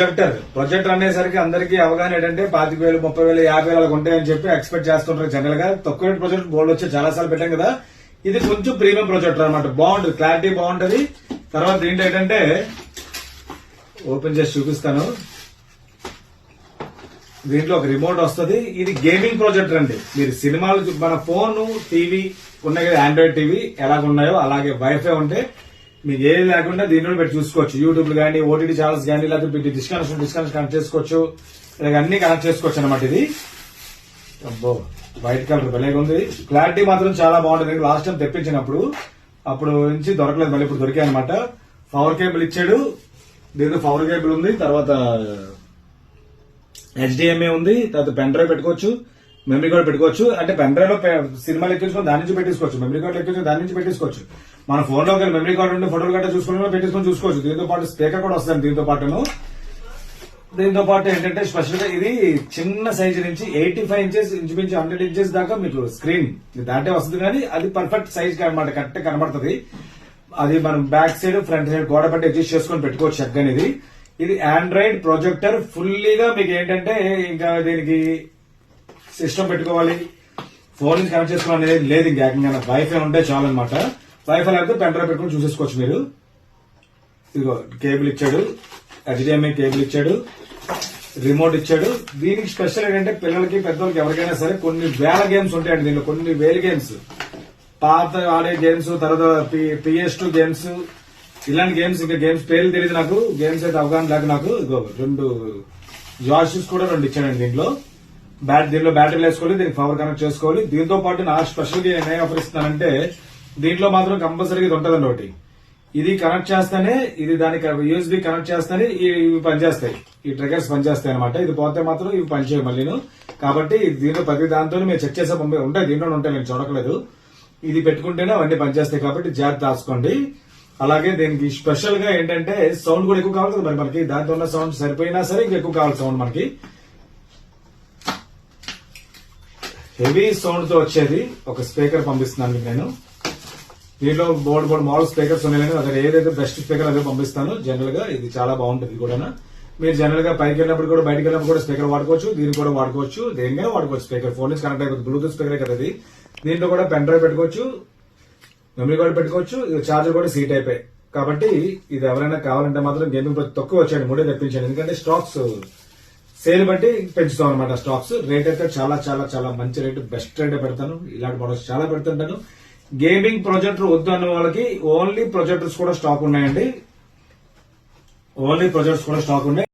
Projector అనేసరికి అందరికీ అవగాహన ఏంటంటే 25,000, 30,000, 50,000 అలా ఉంటాయని చెప్పి ఎక్స్పెక్ట్ చేస్తుంటారు. జనరల్ గా తక్కువ రేట్ ప్రొజెక్టర్ బోర్డు వచ్చి చాలా సార్లు పెట్టాం కదా. ఇది కొంచెం ప్రీమియం ప్రొజెక్టర్ అనమాట. బాగుంటుంది, క్లారిటీ బాగుంటది. తర్వాత దీంట్లో ఏంటంటే ఓపెన్ చేసి చూపిస్తాను. దీంట్లో ఒక రిమోట్ వస్తుంది. ఇది గేమింగ్ ప్రొజెక్టర్ అండి. మీరు సినిమాలు మన ఫోన్, టీవీ ఉన్నాయి కదా, ఆండ్రాయిడ్ టీవీ ఎలాగున్నాయో అలాగే వైఫై ఉంటే మీకు ఏది లేకుండా దీంట్లో పెట్టి చూసుకోవచ్చు. యూట్యూబ్ కానీ, ఓటీటీ ఛానల్స్ కానీ, లేకపోతే డిస్కనెక్షన్ కనెక్ట్ చేసుకోవచ్చు. ఇలాగ అన్ని కనెక్ట్ చేసుకోవచ్చు అనమాట. ఇది అబ్బో వైట్ కలర్ భలేగా ఉంది. క్లారిటీ మాత్రం చాలా బాగుంటుంది. లాస్ట్ టైం తెప్పించినప్పుడు అప్పుడు నుంచి దొరకలేదు, మళ్ళీ ఇప్పుడు దొరికాయి అనమాట. పవర్ కేబుల్ ఇచ్చాడు. దీంట్లో పవర్ కేబుల్ ఉంది. తర్వాత HDMI ఉంది. తర్వాత పెన్ డ్రైవ్ పెట్టుకోవచ్చు, మెమరీ కార్డ్ పెట్టుకోవచ్చు. అంటే పెన్ డ్రైవ్ లో సినిమాలు ఎక్కించుకొని దాని నుంచి పెట్టేసుకోవచ్చు, మెమరీ కార్డ్ ఎక్కించుకొని దాని నుంచి పెట్టేసుకోవచ్చు. మన ఫోన్ లో మెమరీ కార్డు ఉండి ఫోటోలు గట్రా చూసుకుని పెట్టేసుకొని చూసుకోవచ్చు. దీంతో పాటు స్పీకర్ కూడా వస్తుంది. దీంతో పాటు ఏంటంటే స్పెషల్ గా ఇది చిన్న సైజ్ నుంచి 85 ఇంచెస్ ఇంచుమించు 100 ఇంచెస్ దాకా మీకు స్క్రీన్ దాటే వస్తుంది. కానీ అది పర్ఫెక్ట్ సైజ్ అనమాట, కరెక్ట్ కనబడుతుంది. అది మనం బ్యాక్ సైడ్, ఫ్రంట్ సైడ్ గోడ పట్టి అడ్జస్ట్ చేసుకొని పెట్టుకోవచ్చు చక్కగా. ఇది ఆండ్రాయిడ్ ప్రొజెక్టర్ ఫుల్లీగా మీకు ఏంటంటే ఇంకా దీనికి సిస్టమ్ పెట్టుకోవాలి, ఫోన్ నుంచి కనెక్ట్ చేసుకోవాలి అనేది లేదు. ఇంకా ఏకంగా వైఫై ఉంటే చాలు అనమాట. వైఫై లేకపోతే పెన్ డ్రైవ్ పెట్టుకుని చూసేసుకోవచ్చు మీరు. ఇదిగో కేబుల్ ఇచ్చాడు, HDMI కేబుల్ ఇచ్చాడు, రిమోట్ ఇచ్చాడు. దీనికి స్పెషల్ ఏంటంటే పిల్లలకి, పెద్దవాళ్ళకి ఎవరికైనా సరే కొన్ని వేల గేమ్స్ ఉంటాయండి దీనిలో. కొన్ని వేల గేమ్స్, పాత ఆడే గేమ్స్, తర్వాత PS2 గేమ్స్, ఇలాంటి గేమ్స్. ఇంకా గేమ్స్ పేర్లు తెలియదు నాకు, గేమ్స్ అయితే అవగాహన లేక నాకు. ఇదిగో 2 జాయిస్టిక్స్ కూడా 2 ఇచ్చానండి దీంట్లో. దీంట్లో బ్యాటరీలు వేసుకోవాలి, దీనికి పవర్ కనెక్ట్ చేసుకోవాలి. దీంతో పాటు నా స్పెషల్ గా నేను ఆఫర్ ఇస్తున్నానంటే దీంట్లో మాత్రం కంపల్సరీగా ఇది ఉంటుందండి ఒకటి. ఇది కనెక్ట్ చేస్తేనే, ఇది దానికి USB కనెక్ట్ చేస్తేనే ఇవి పనిచేస్తాయి, ఈ ట్రిగర్స్ పనిచేస్తాయి అనమాట. ఇది పోతే మాత్రం ఇవి పనిచేయవు మళ్ళీను. కాబట్టి దీంట్లో ప్రతి దాంతో మీరు చెక్ చేసే ఉంటాయి, దీంట్లో ఉంటాయి, నేను చూడకలేదు. ఇది పెట్టుకుంటేనే అవన్నీ పనిచేస్తాయి. కాబట్టి జాగ్రత్త రాసుకోండి. అలాగే దీనికి స్పెషల్ గా ఏంటంటే సౌండ్ కూడా ఎక్కువ కావాలి కదా మరి మనకి. దాంతో ఉన్న సౌండ్ సరిపోయినా సరే ఇంకా ఎక్కువ కావాలి సౌండ్ మనకి. హెవీ సౌండ్ తో వచ్చేది ఒక స్పీకర్ పంపిస్తున్నాను నేను. దీంట్లో బోర్డు మోడల్ స్పీకర్స్ ఉన్నాయి, అదే ఏదైతే బెస్ట్ స్పీకర్ అదే పంపిస్తాను. జనరల్ గా ఇది చాలా బాగుంటుంది కూడా. మీరు జనరల్ గా పైకి వెళ్ళినప్పుడు కూడా, బయటకు వెళ్ళినప్పుడు కూడా స్పీకర్ వాడుకోవచ్చు. దీన్ని కూడా వాడుకోవచ్చు, దేనికైనా వాడుకోవచ్చు. స్పీకర్ ఫోన్ నుంచి కనెక్ట్ అయిపోతుంది, బ్లూటూత్ స్పీకరే కదా ఇది. దీంట్లో కూడా పెన్ డ్రైవ్ పెట్టుకోవచ్చు, మెమరీ కార్డు పెట్టుకోవచ్చు. చార్జర్ కూడా సీట్ అయిపోయి. కాబట్టి ఇది ఎవరైనా కావాలంటే మాత్రం గేమింగ్ తక్కువ వచ్చాయండి, 3 తెప్పించాను. ఎందుకంటే స్టాక్స్ సేల్ బట్టి పెంచుతాం అనమాట. స్టాక్స్ రేట్ అయితే చాలా చాలా చాలా మంచి రేటు, బెస్ట్ రేట్ పెడతాను. ఇలాంటి మోడల్స్ చాలా పెడుతుంటాను. గేమింగ్ ప్రొజెక్టర్ వద్దు అన్న వాళ్ళకి ఓన్లీ ప్రొజెక్టర్స్ కూడా స్టాక్ ఉన్నాయండి. ఓన్లీ ప్రొజెక్టర్స్ కూడా స్టాక్ ఉన్నాయి.